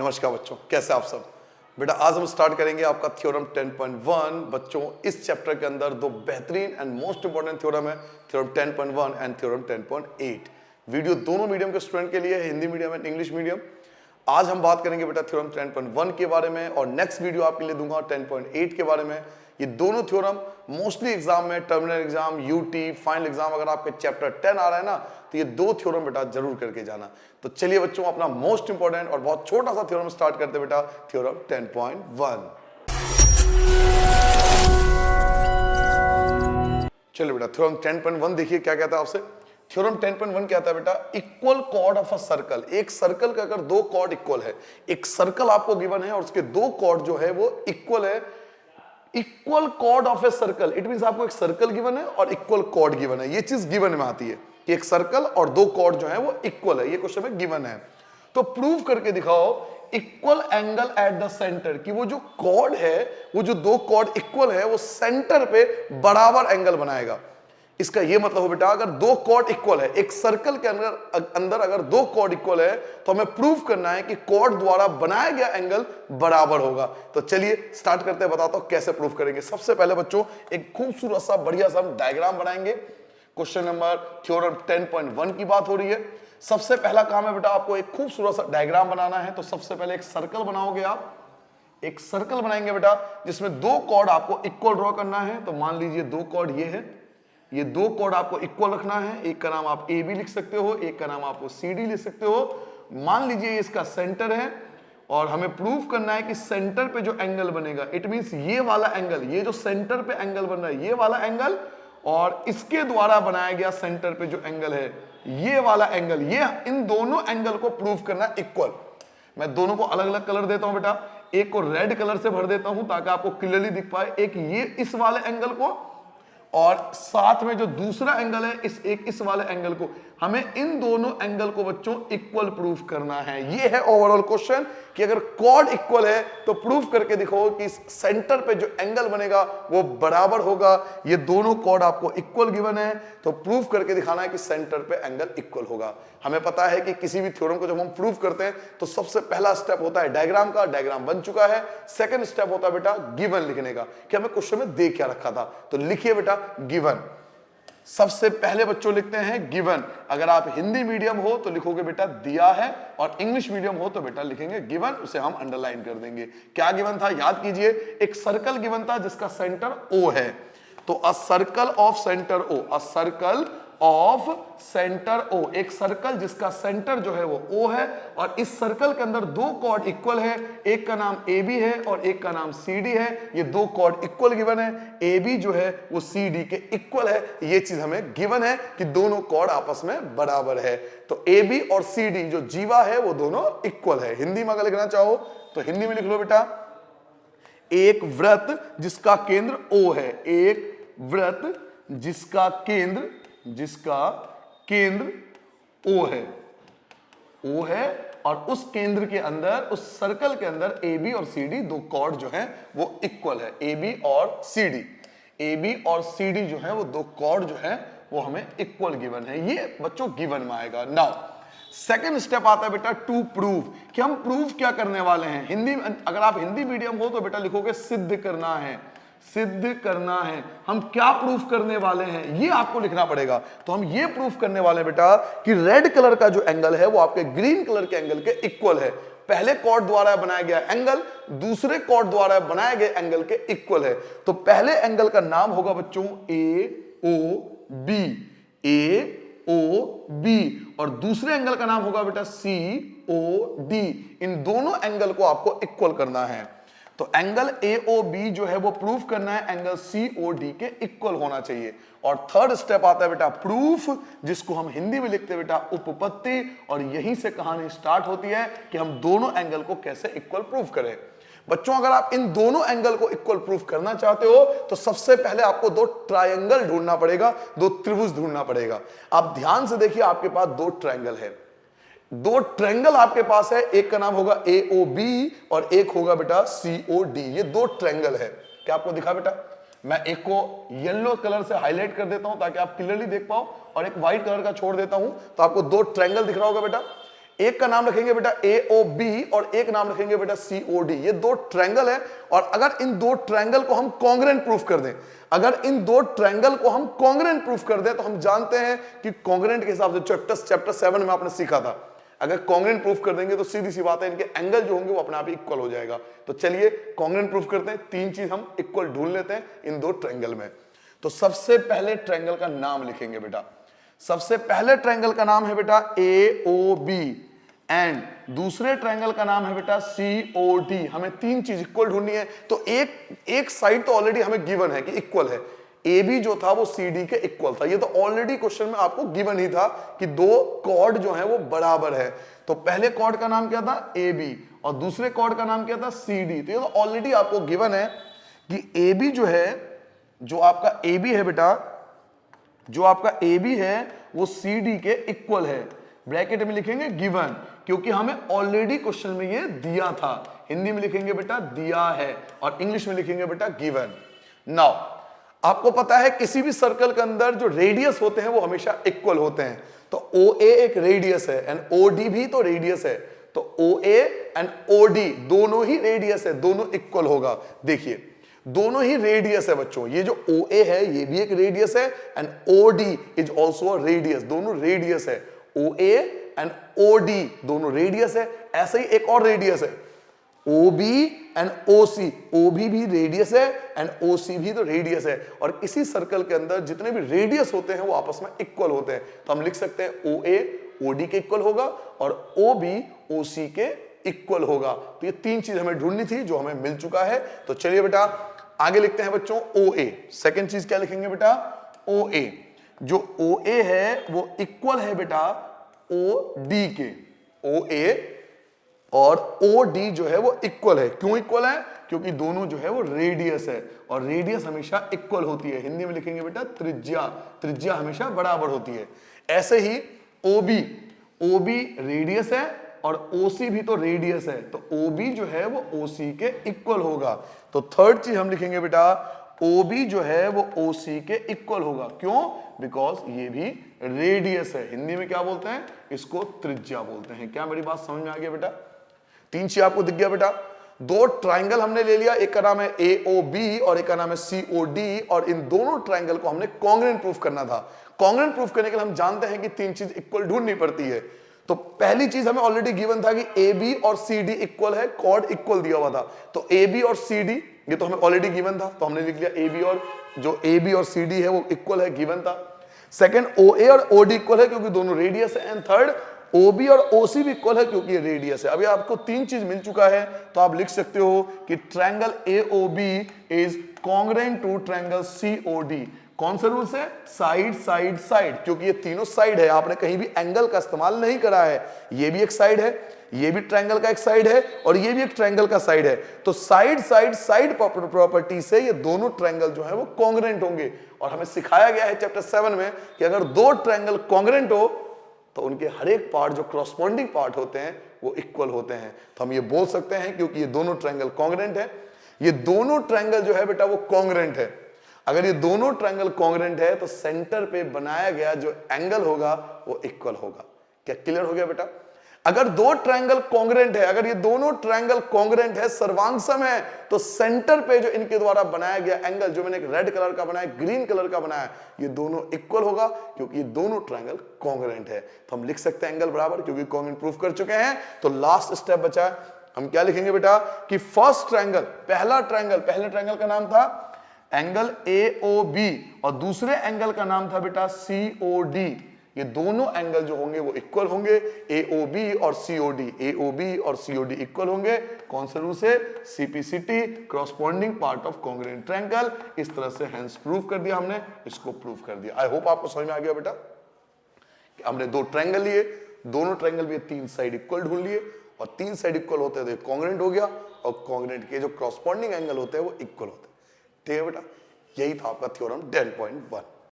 नमस्कार बच्चों, कैसे आप सब। बेटा आज हम स्टार्ट करेंगे आपका थ्योरम 10.1। बच्चों इस चैप्टर के अंदर दो बेहतरीन एंड मोस्ट इंपॉर्टेंट थ्योरम है, थ्योरम 10.1 एंड थ्योरम 10.8। वीडियो दोनों मीडियम के स्टूडेंट के लिए है, Hindi medium and English medium. आज हम बात करेंगे बेटा थ्योरम 10.1 के बारे में और नेक्स्ट वीडियो आपके लिए दूंगा 10.8 के बारे में। ये दोनों थ्योरम मोस्टली एग्जाम में, terminal exam, UT, final exam, अगर आपके चैप्टर 10 आ रहा है ना, तो ये दो थ्योरम बेटा जरूर करके जाना। तो चलिए बच्चों अपना मोस्ट इंपॉर्टेंट और बहुत छोटा सा थ्योरम स्टार्ट करते बेटा, थ्योरम 10.1। चलिए बेटा थ्योरम 10.1 देखिए क्या कहता है आपसे। थ्योरम 10.1 कहता है बेटा equal cord of a circle. एक सर्कल का अगर दो कॉर्ड इक्वल है, एक सर्कल आपको गिवन है और उसके दो कॉर्ड जो है वो इक्वल है, equal cord of a circle, it means आपको एक सर्कल गिवन है और इक्वल कॉर्ड गिवन है। ये चीज गिवन में आती है कि एक सर्कल और दो कॉर्ड जो है वो इक्वल है, ये क्वेश्चन में गिवन है। तो प्रूव करके दिखाओ equal angle at the centre, कि वो जो कॉर्ड है, वो जो दो कॉर्ड इक्वल है, वो सेंटर पे बराबर एंगल बनाएगा। इसका ये मतलब हो बेटा अगर दो कॉर्ड इक्वल है, एक सर्कल के अंदर अगर दो कॉर्ड इक्वल है, तो हमें प्रूव करना है कि कॉर्ड द्वारा बनाया गया एंगल बराबर होगा। तो चलिए स्टार्ट करते हैं, बताता हूं कैसे प्रूव करेंगे। सबसे पहले बच्चों एक खूबसूरत सा बढ़िया सा हम डायग्राम बनाएंगे। क्वेश्चन नंबर थ्योरम 10.1 की बात हो रही है। सबसे पहला काम है बेटा आपको एक खूबसूरत सा डायग्राम बनाना है। तो सबसे पहले एक सर्कल बनाओगे आप, एक सर्कल बनाएंगे बेटा जिसमें दो कॉर्ड आपको इक्वल ड्रॉ करना है। तो मान लीजिए दो कॉर्ड ये है, ये दो कॉर्ड आपको इक्वल रखना है। एक का नाम आप ए बी लिख सकते हो, एक का नाम आपको सी डी लिख सकते हो। मान लीजिए इसका सेंटर है और हमें प्रूफ करना है कि सेंटर पे जो एंगल बनेगा, इट मींस ये वाला एंगल, ये जो सेंटर पे एंगल बन रहा है ये वाला एंगल, और इसके द्वारा बनाया गया सेंटर पे जो एंगल है ये वाला एंगल, ये इन दोनों एंगल को प्रूफ करना है इक्वल। मैं दोनों को अलग अलग कलर देता हूं बेटा, एक को रेड कलर से भर देता हूं ताकि आपको क्लियरली दिख पाए, एक ये इस वाले एंगल को और साथ में जो दूसरा एंगल है इस वाले एंगल को। हमें इन दोनों एंगल को बच्चों इक्वल प्रूफ करना है। ये है ओवरऑल क्वेश्चन कि अगर कॉर्ड इक्वल है तो प्रूफ करके दिखाओ कि सेंटर पे जो एंगल बनेगा वो बराबर होगा। ये दोनों कॉर्ड आपको इक्वल गिवन है, तो प्रूफ करके दिखाना है कि सेंटर पे एंगल इक्वल होगा। हमें पता है कि किसी भी थ्योरम को जब हम प्रूफ करते हैं तो सबसे पहला स्टेप होता है डायग्राम का, डायग्राम बन चुका है। सेकंड स्टेप होता है बेटा गिवन लिखने का, कि हमें क्वेश्चन में दे क्या रखा था। तो लिखिए बेटा गिवन। सबसे पहले बच्चों लिखते हैं गिवन। अगर आप हिंदी मीडियम हो तो लिखोगे बेटा दिया है, और इंग्लिश मीडियम हो तो बेटा लिखेंगे गिवन, उसे हम अंडरलाइन कर देंगे। क्या गिवन था याद कीजिए, एक सर्कल गिवन था जिसका सेंटर ओ है। तो a circle of centre O, a circle of centre O, एक सर्कल जिसका सेंटर जो है वो ओ है, और इस सर्कल के अंदर दो कॉर्ड इक्वल है, एक का नाम ए बी है और एक का नाम सी डी है। ये दो कॉर्ड इक्वल गिवन है, ए बी जो है वो सी डी के इक्वल है। ये चीज हमें गिवन है कि दोनों कॉर्ड आपस में बराबर है। तो ए बी और सी डी जो जीवा है वो दोनों इक्वल है। हिंदी में अगर लिखना चाहो तो हिंदी में लिख लो बेटा, एक वृत्त जिसका केंद्र ओ है, एक वृत्त जिसका केंद्र ओ है, ओ है, और उस केंद्र के अंदर, उस सर्कल के अंदर ए बी और सी डी दो कॉर्ड जो हैं वो इक्वल है। ए बी और सी डी, ए बी और सी डी जो है वो दो कॉर्ड जो है वो हमें इक्वल गिवन है। ये बच्चों गिवन में आएगा। नाउ सेकंड स्टेप आता है बेटा टू प्रूव, कि हम प्रूव क्या करने वाले हैं। हिंदी, अगर आप हिंदी मीडियम हो तो बेटा लिखोगे सिद्ध करना है, सिद्ध करना है। हम क्या प्रूफ करने वाले हैं ये आपको लिखना पड़ेगा। तो हम ये प्रूफ करने वाले हैं बेटा कि रेड कलर का जो एंगल है वो आपके ग्रीन कलर के एंगल के इक्वल है। पहले कॉर्ड द्वारा बनाया गया एंगल दूसरे कॉर्ड द्वारा बनाए गए एंगल के इक्वल है। तो पहले एंगल का नाम होगा बच्चों ए ओ बी, ए ओ बी, और दूसरे एंगल का नाम होगा बेटा सी ओ डी। इन दोनों एंगल को आपको इक्वल करना है। तो एंगल AOB जो है वो प्रूफ करना है एंगल COD के इक्वल होना चाहिए। और थर्ड स्टेप आता है बेटा प्रूफ, जिसको हम हिंदी में लिखते हैं बेटा उपपत्ति, और यहीं से कहानी स्टार्ट होती है कि हम दोनों एंगल को कैसे इक्वल प्रूफ करें। बच्चों अगर आप इन दोनों एंगल को इक्वल प्रूफ करना चाहते हो तो सबसे पहले आपको दो ट्रायंगल ढूंढना पड़ेगा, दो त्रिभुज ढूंढना पड़ेगा। आप ध्यान से देखिए, आपके पास दो ट्रायंगल है, दो ट्रायंगल आपके पास है, एक का नाम होगा AOB और एक होगा बेटा COD। ये दो ट्रायंगल है। क्या आपको दिखा बेटा? मैं एक को येलो कलर से हाईलाइट कर देता हूं ताकि आप क्लियरली देख पाओ, और एक व्हाइट कलर का छोड़ देता हूं तो आपको दो ट्रायंगल दिख रहा होगा बेटा। एक का नाम रखेंगे बेटा AOB और एक नाम रखेंगे बेटा COD। ये दो ट्रायंगल है और अगर इन दो ट्रायंगल को हम कॉन्ग्रेंट प्रूफ कर दें, अगर इन दो ट्रायंगल को हम कॉन्ग्रेंट प्रूफ कर दें तो हम जानते हैं कि कॉन्ग्रेंट के हिसाब से चैप्टर 7 में आपने सीखा था, अगर कॉन्ग्रेंट प्रूफ कर देंगे तो सीधी सी बात है इनके एंगल जो होंगे वो अपने आप इक्वल हो जाएगा। तो चलिए कॉन्ग्रेंट प्रूफ करते हैं, तीन चीज हम इक्वल ढूंढ लेते हैं इन दो ट्रायंगल में। तो सबसे पहले ट्रायंगल का नाम लिखेंगे बेटा, सबसे पहले ट्रायंगल का नाम है बेटा AOB एंड दूसरे ट्रायंगल का नाम है बेटा COD। हमें तीन चीज इक्वल ढूंढनी है। तो एक साइड तो ऑलरेडी हमें गिवन है कि इक्वल है, AB जो था वो CD के इक्वल था, ये तो ऑलरेडी क्वेश्चन में आपको गिवन ही था कि दो कॉर्ड जो है वो बराबर है। तो पहले कॉर्ड का नाम क्या था AB और दूसरे कॉर्ड का नाम क्या था CD। तो ये तो ऑलरेडी आपको गिवन है कि AB जो है, जो आपका AB है बेटा, जो आपका AB है वो CD के इक्वल है। ब्रैकेट में लिखेंगे गिवन, क्योंकि हमें ऑलरेडी क्वेश्चन में ये दिया था। हिंदी में लिखेंगे बेटा दिया है और इंग्लिश में लिखेंगे बेटा गिवन। नाउ आपको पता है किसी भी सर्कल के अंदर जो रेडियस होते हैं वो हमेशा इक्वल होते हैं। तो OA एक रेडियस है एंड OD भी तो रेडियस है, तो OA एंड OD दोनों ही रेडियस है, दोनों इक्वल होगा। देखिए दोनों ही रेडियस है बच्चों, ये जो OA है ये भी एक रेडियस है and OD is also a radius, दोनों रेडियस है। OA एंड OD दोनों रेडियस है। ऐसे ही एक और रेडियस है OB एंड OC, OB भी रेडियस है एंड OC भी तो रेडियस है। और इसी सर्कल के अंदर जितने भी रेडियस होते हैं वो आपस में इक्वल होते हैं। तो हम लिख सकते हैं OA OD के इक्वल होगा और OB OC के इक्वल होगा। तो ये तीन चीज हमें ढूंढनी थी जो हमें मिल चुका है। तो चलिए बेटा आगे लिखते हैं बच्चों OA। सेकंड चीज क्या लिखेंगे बेटा OA। जो OA है वो इक्वल है बेटा OD के। OA और OD जो है वो इक्वल है। क्यों इक्वल है? क्योंकि दोनों जो है वो रेडियस है और रेडियस हमेशा इक्वल होती है। हिंदी में लिखेंगे बेटा त्रिज्या, त्रिज्या हमेशा बराबर होती है। ऐसे ही OB रेडियस है और OC भी तो रेडियस है, तो OB जो है वो OC के इक्वल होगा। तो थर्ड चीज हम लिखेंगे बेटा OB जो है वो OC के इक्वल होगा। क्यों? बिकॉज ये भी रेडियस है। हिंदी में क्या बोलते हैं? इसको त्रिज्या बोलते हैं। क्या मेरी बात समझ में आ गया बेटा? तीन चीज आपको दिख गया बेटा। दो ट्रायंगल हमने ले लिया, एक का नाम है AOB और एक का नाम है COD और इन दोनों ट्रायंगल को हमने कॉन्ग्रेंट प्रूफ करना था। कॉन्ग्रेंट प्रूफ करने के लिए हम जानते हैं कि तीन चीज इक्वल ढूंढनी पड़ती है। तो पहली चीज हमें ऑलरेडी गिवन था कि AB और CD इक्वल है, कॉर्ड इक्वल दिया हुआ था। तो AB और CD ये तो हमें ऑलरेडी गिवन था, तो हमने लिख लिया AB और जो AB और CD है वो इक्वल है, गिवन था। सेकंड OA और OD इक्वल है क्योंकि दोनों रेडियस है एंड थर्ड OB और OC भी इक्वल है क्योंकि ये रेडियस है। अभी आपको तीन चीज मिल चुका है तो आप लिख सकते हो कि triangle AOB is congruent to triangle COD। कौन सा रूल से? साइड साइड साइड, क्योंकि ये तीनों साइड है, आपने कहीं भी एंगल का इस्तेमाल नहीं करा है। ये भी एक साइड है, ये भी ट्रायंगल का एक साइड है और ये भी एक ट्रायंगल का साइड है। तो साइड साइड साइड प्रॉपर्टी से ये दोनों ट्रायंगल जो है वो कॉन्ग्रेंट होंगे। और हमें सिखाया गया है चैप्टर 7 में कि अगर दो ट्रायंगल कॉन्ग्रेंट हो तो उनके हर एक पार्ट जो कॉरस्पॉन्डिंग पार्ट होते हैं वो इक्वल होते हैं। तो हम ये बोल सकते हैं क्योंकि ये दोनों ट्रायंगल कॉन्ग्रेंट है, ये दोनों ट्रायंगल जो है बेटा वो कॉन्ग्रेंट है। अगर ये दोनों ट्रायंगल कॉन्ग्रेंट है तो सेंटर पे बनाया गया जो एंगल होगा वो इक्वल होगा। क्या क्लियर हो गया बेटा? अगर दो ट्रायंगल कॉन्ग्रेंट है, अगर ये दोनों ट्रायंगल कॉन्ग्रेंट है, सर्वांगसम है, तो सेंटर पे जो इनके द्वारा बनाया गया एंगल, जो मैंने एक रेड कलर का बनाया, ग्रीन कलर का बनाया, ये दोनों इक्वल होगा क्योंकि ये दोनों ट्रायंगल कॉन्ग्रेंट है। तो हम लिख सकते हैं एंगल बराबर क्योंकि कॉन्ग्रेंट प्रूफ कर चुके हैं। तो लास्ट स्टेप बचा है, हम क्या लिखेंगे बेटा कि फर्स्ट ट्रायंगल, पहले ट्रायंगल का नाम था एंगल AOB और दूसरे एंगल का नाम था बेटा COD। ये दोनों एंगल जो होंगे वो इक्वल होंगे, AOB और COD इक्वल होंगे। कौन से रूल से? CPCT, corresponding part of congruent triangle. इस तरह से हेंस प्रूव कर दिया हमने, इसको प्रूव कर दिया। आई होप आपको समझ में आ गया बेटा कि हमने दो ट्रायंगल लिए, दोनों ट्रायंगल में तीन साइड इक्वल ढूंढ लिए और तीन साइड इक्वल होते हैं तो कॉन्ग्रेंट हो गया और कॉन्ग्रेंट के जो कॉरस्पॉन्डिंग एंगल होते हैं वो इक्वल होते हैं। ठीक है बेटा, यही था आपका थ्योरम 10.1।